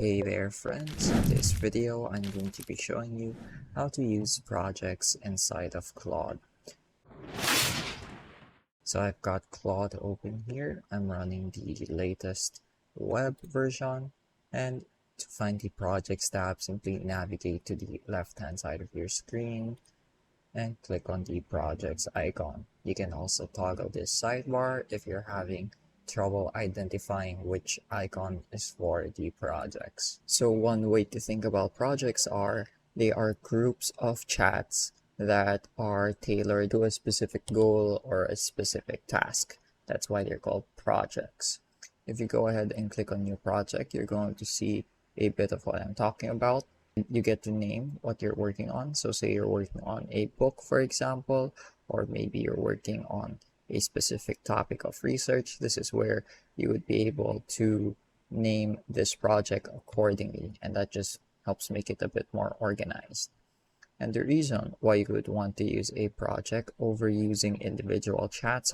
Hey there friends, in this video I'm going to be showing you how to use projects inside of Claude. So I've got Claude open here, I'm running the latest web version, and to find the projects tab, simply navigate to the left hand side of your screen and click on the projects icon. You can also toggle this sidebar if you're having trouble identifying which icon is for the projects. So one way to think about projects they are groups of chats that are tailored to a specific goal or a specific task. That's why they're called projects. If you go ahead and click on new project, you're going to see a bit of what I'm talking about. You get to name what you're working on. So say you're working on a book, for example, or maybe you're working on a specific topic of research. This is where you would be able to name this project accordingly, and that just helps make it a bit more organized. And the reason why you would want to use a project over using individual chats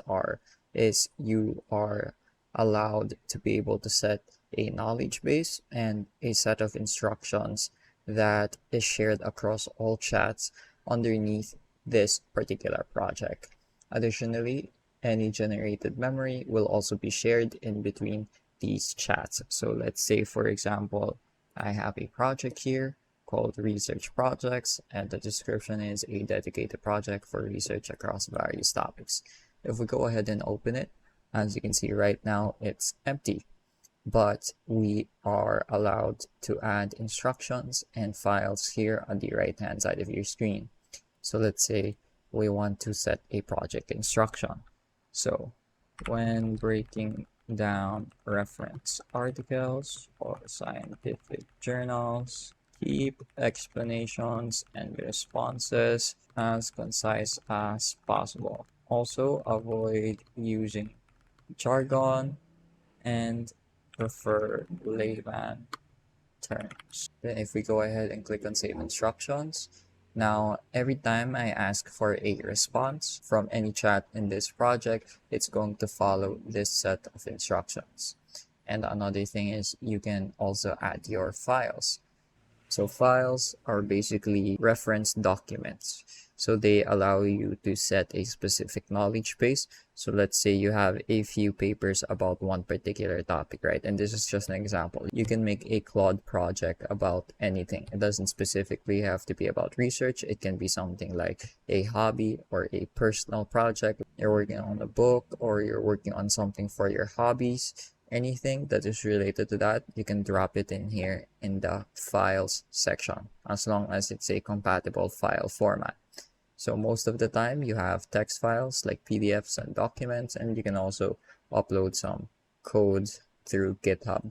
is you are allowed to be able to set a knowledge base and a set of instructions that is shared across all chats underneath this particular project. Additionally, any generated memory will also be shared in between these chats. So let's say, for example, I have a project here called Research Projects, and the description is a dedicated project for research across various topics. If we go ahead and open it, as you can see right now, it's empty, but we are allowed to add instructions and files here on the right hand side of your screen. So let's say we want to set a project instruction. So when breaking down reference articles or scientific journals, keep explanations and responses as concise as possible. Also, avoid using jargon and prefer layman terms. Then if we go ahead and click on save instructions, now every time I ask for a response from any chat in this project, it's going to follow this set of instructions. And another thing is you can also add your files. So files are basically reference documents. So they allow you to set a specific knowledge base. So let's say you have a few papers about one particular topic, right? And this is just an example. You can make a Claude project about anything. It doesn't specifically have to be about research. It can be something like a hobby or a personal project. You're working on a book or you're working on something for your hobbies. Anything that is related to that, you can drop it in here in the files section, as long as it's a compatible file format. So most of the time you have text files like PDFs and documents, and you can also upload some codes through GitHub.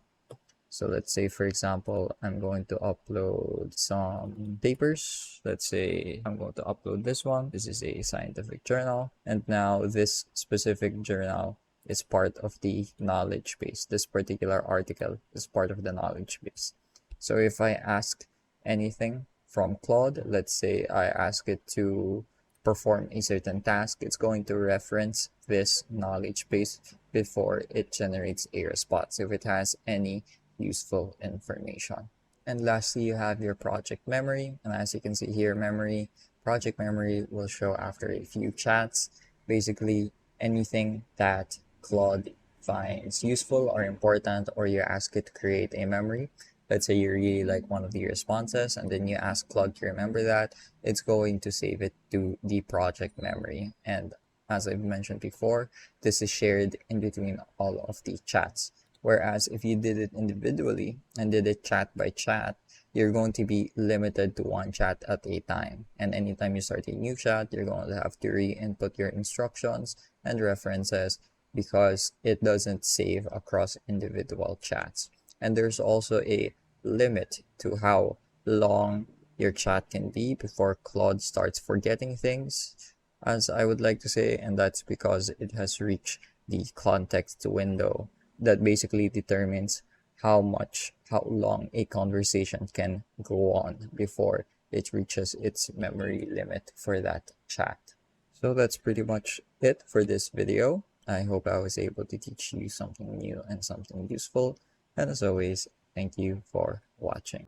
So let's say, for example, I'm going to upload some papers. Let's say I'm going to upload this one. This is a scientific journal, and now this specific journal is part of the knowledge base. This particular article is part of the knowledge base. So if I ask anything from Claude, let's say I ask it to perform a certain task, it's going to reference this knowledge base before it generates a response if it has any useful information. And lastly, you have your project memory. And as you can see here, project memory will show after a few chats. Basically, anything that Claude finds useful or important, or you ask it to create a memory. Let's say you really like one of the responses and then you ask Claude to remember that, it's going to save it to the project memory. And as I've mentioned before, this is shared in between all of the chats. Whereas if you did it individually and did it chat by chat, you're going to be limited to one chat at a time. And anytime you start a new chat, you're going to have to re-input your instructions and references because it doesn't save across individual chats. And there's also a limit to how long your chat can be before Claude starts forgetting things, as I would like to say, and that's because it has reached the context window that basically determines how long a conversation can go on before it reaches its memory limit for that chat. So that's pretty much it for this video. I hope I was able to teach you something new and something useful. And as always, Thank you for watching.